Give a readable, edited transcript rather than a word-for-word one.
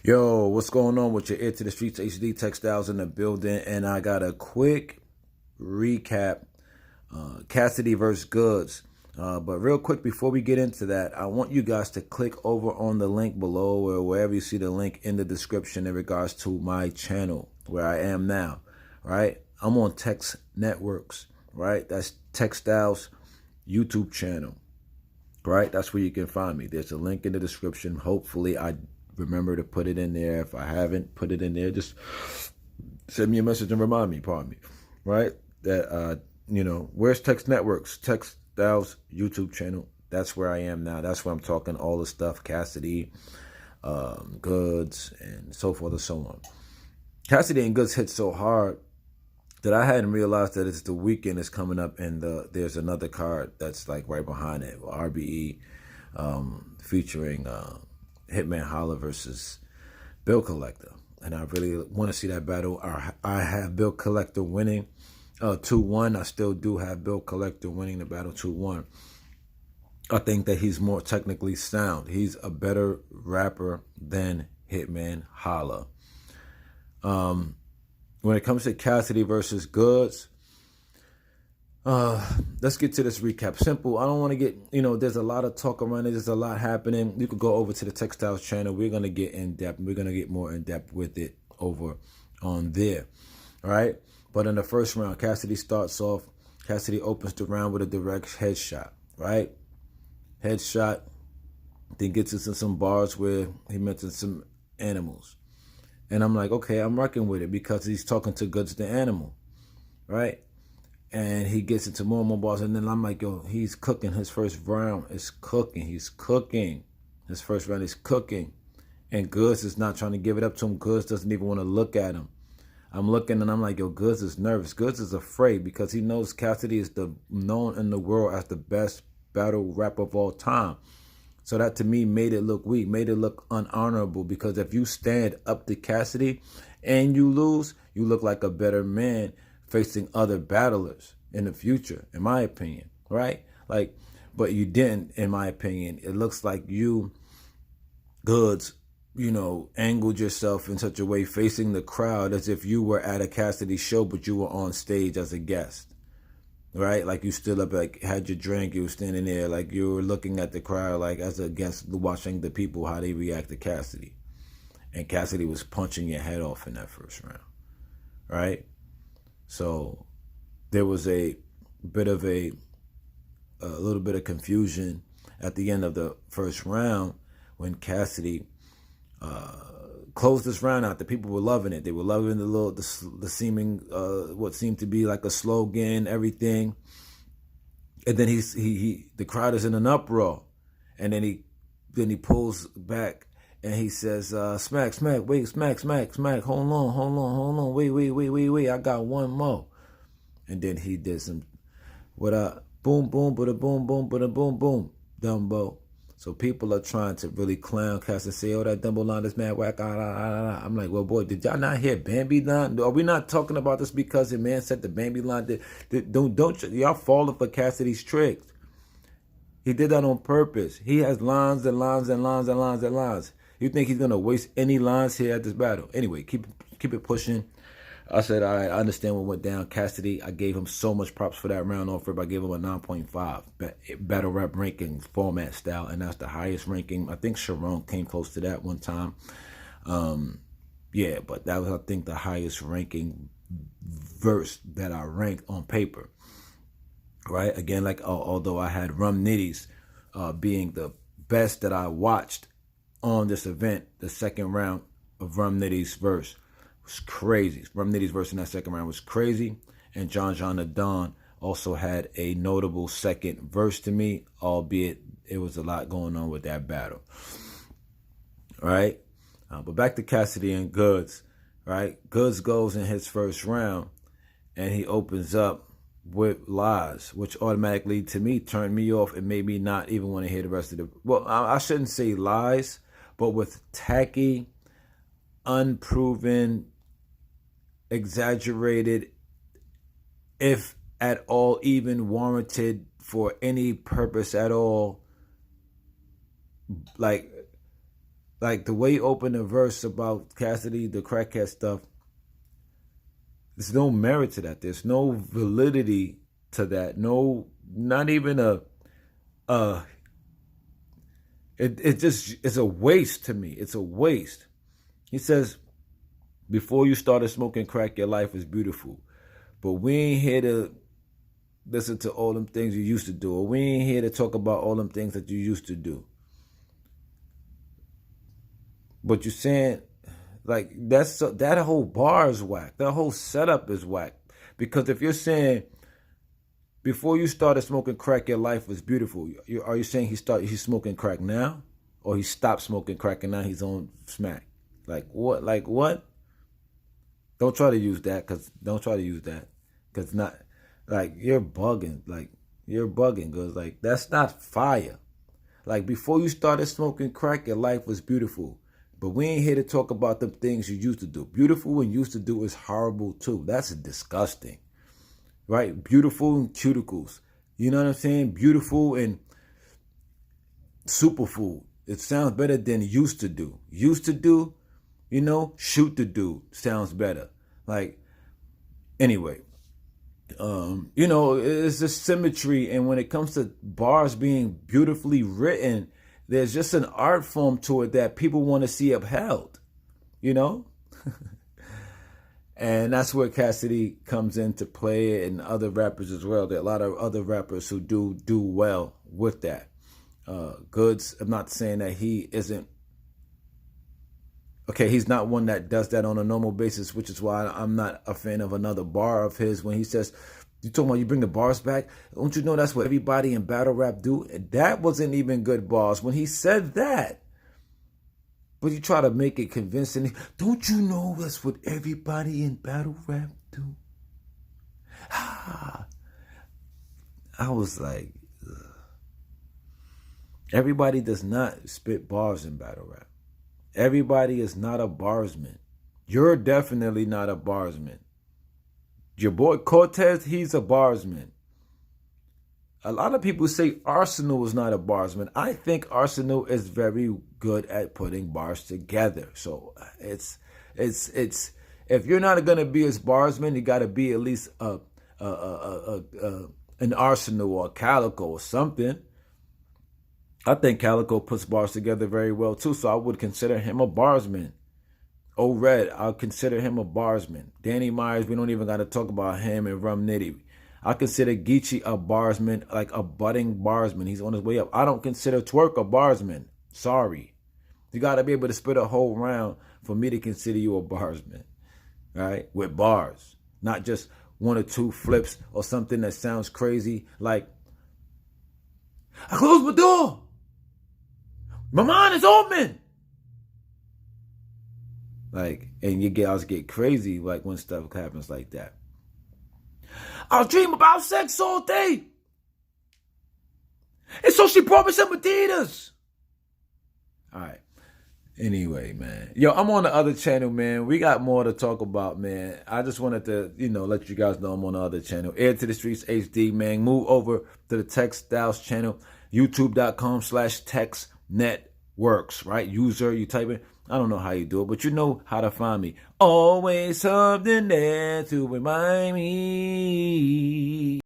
Yo, what's going on with your Ear to the Streets HD Textiles in the building? And I got a quick recap. Cassidy versus Goodz. But real quick, before we get into that, I want you guys to click over on the link below or wherever you see the link in the description in regards to my channel, where I am now, right? I'm on Text Networks, right? That's Textiles YouTube channel, right? That's where you can find me. There's a link in the description. Hopefully, I remember to put it in there. If I haven't put it in there, just send me a message and remind me, pardon me, right? That, where's Text Networks? Textiles YouTube channel. That's where I am now. That's where I'm talking all the stuff, Cassidy, Goodz, and so forth and so on. Cassidy and Goodz hit so hard that I hadn't realized that it's the weekend is coming up, and there's another card that's like right behind it, RBE, featuring Hitman Holla versus Bill Collector. And I really want to see that battle. I have Bill Collector winning 2-1. I still do have Bill Collector winning the battle 2-1. I think that he's more technically sound. He's a better rapper than Hitman Holla. When it comes to Cassidy versus Goodz, let's get to this recap. Simple. I don't want to get, there's a lot of talk around it. There's a lot happening. You could go over to the Textiles channel. We're going to get in depth. We're going to get more in depth with it over on there. All right. But in the first round, Cassidy starts off. Cassidy opens the round with a direct headshot, right? Headshot. Then gets into some bars where he mentions some animals. And I'm like, okay, I'm rocking with it because he's talking to Goodz the animal, right? And he gets into more and more bars. And then I'm like, yo, he's cooking. His first round is cooking. He's cooking. His first round is cooking. And Goodz is not trying to give it up to him. Goodz doesn't even want to look at him. I'm looking and I'm like, yo, Goodz is nervous. Goodz is afraid because he knows Cassidy is known in the world as the best battle rapper of all time. So that to me made it look weak, made it look unhonorable, because if you stand up to Cassidy and you lose, you look like a better man facing other battlers in the future, in my opinion, right? Like, but you didn't, in my opinion. It looks like you, Goodz, angled yourself in such a way facing the crowd as if you were at a Cassidy show, but you were on stage as a guest. Right? Like you stood up, like had your drink, you were standing there, like you were looking at the crowd, like as against watching the people, how they react to Cassidy. And Cassidy was punching your head off in that first round. Right? So there was a little bit of confusion at the end of the first round when Cassidy closed this round out. The people were loving it. They were loving the seeming, what seemed to be like a slogan, everything. And then the crowd is in an uproar, and then he pulls back and he says, "Smack, smack, wait, smack, smack, smack. Hold on, wait. I got one more." And then he did some, what up, boom, boom, bada boom, boom, bada boom, boom, Dumbo. So people are trying to really clown Cass and say, oh, that Dumbo line is mad whack. I'm like, well, boy, did y'all not hear Bambi line? Are we not talking about this because the man said the Bambi line? Don't y'all falling for Cassidy's tricks. He did that on purpose. He has lines and lines and lines and lines and lines. You think he's going to waste any lines here at this battle? Anyway, keep it pushing. I said, all right, I understand what went down. Cassidy, I gave him so much props for that round off rip. I gave him a 9.5 battle rap ranking format style, and that's the highest ranking. I think Sharon came close to that one time. Yeah, but that was, I think, the highest ranking verse that I ranked on paper. Right? Again, like although I had Rum Nitty's being the best that I watched on this event, the second round of Rum Nitty's verse was crazy. Rum Nitty's verse in that second round was crazy. And John the Don also had a notable second verse to me, albeit it was a lot going on with that battle. All right? But back to Cassidy and Goodz. Right? Goodz goes in his first round, and he opens up with lies, which automatically, to me, turned me off and made me not even want to hear the rest of the... Well, I shouldn't say lies, but with tacky, unproven, exaggerated, if at all even warranted for any purpose at all, like like the way you open the verse about Cassidy, the crackhead stuff, there's no merit to that. There's no validity to that. No, not even it's a waste to me. It's a waste. He says, before you started smoking crack, your life was beautiful. But we ain't here to listen to all them things you used to do. Or we ain't here to talk about all them things that you used to do. But you're saying, like, that whole bar is whack. That whole setup is whack. Because if you're saying, before you started smoking crack, your life was beautiful, are you saying he's smoking crack now? Or he stopped smoking crack and now he's on smack? Like what? Like what? Don't try to use that, because not, like, you're bugging. Like, you're bugging, because, like, that's not fire. Like, before you started smoking crack, your life was beautiful. But we ain't here to talk about the things you used to do. Beautiful and used to do is horrible too. That's disgusting. Right? Beautiful and cuticles. You know what I'm saying? Beautiful and superfood. It sounds better than used to do. Used to do, you know, shoot to do sounds better. Like, anyway, you know, it's just symmetry. And when it comes to bars being beautifully written, there's just an art form to it that people want to see upheld, you know? And that's where Cassidy comes into play, and other rappers as well. There are a lot of other rappers who do well with that. Goodz, I'm not saying that he isn't. Okay, he's not one that does that on a normal basis, which is why I'm not a fan of another bar of his when he says, you talking about you bring the bars back? Don't you know that's what everybody in battle rap do? That wasn't even good bars when he said that. But you try to make it convincing. Don't you know that's what everybody in battle rap do? I was like, ugh. Everybody does not spit bars in battle rap. Everybody is not a barsman. You're definitely not a barsman. Your boy Cortez, he's a barsman. A lot of people say Arsenal is not a barsman. I think Arsenal is very good at putting bars together. So it's if you're not gonna be his barsman, you got to be at least an Arsenal or a Calico or something. I think Calico puts bars together very well too, so I would consider him a barsman. O-Red, I'll consider him a barsman. Danny Myers, we don't even got to talk about him, and Rum Nitty. I consider Geechee a barsman, like a budding barsman. He's on his way up. I don't consider Twerk a barsman. Sorry. You got to be able to spit a whole round for me to consider you a barsman, right? With bars, not just one or two flips or something that sounds crazy like, I closed my door. My mind is open. Like, and you get crazy like when stuff happens like that. I'll dream about sex all day. And so she brought me some Adidas. All right. Anyway, man. Yo, I'm on the other channel, man. We got more to talk about, man. I just wanted to, let you guys know I'm on the other channel. Air to the Streets HD, man. Move over to the Tech Styles channel. YouTube.com/TexNetworks, right? User, you type it. I don't know how you do it, but you know how to find me. Always something there to remind me.